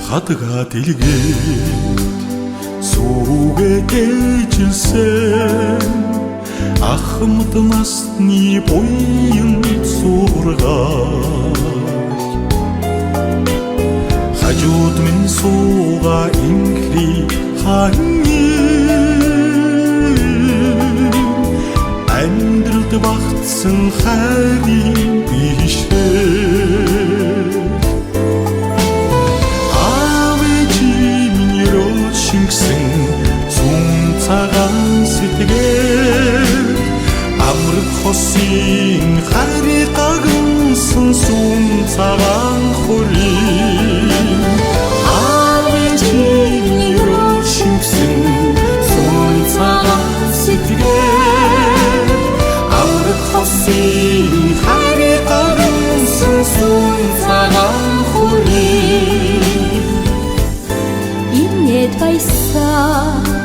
хадга дэлгээ сүүгээ ээжилсэн ахмад насны буян сургаал хажууд минь сууга инхри ханьи амьдралд багтсан хайрын бишээ шингсэн цум цагаан сэтгэл амрах хосын хайрыг гагнсан цум цагаан хөрийн авичийн шингсэн цум цагаан сэтгэл амрах хосын хайрыг гагнсан цум цагаан хөрийн Байсаа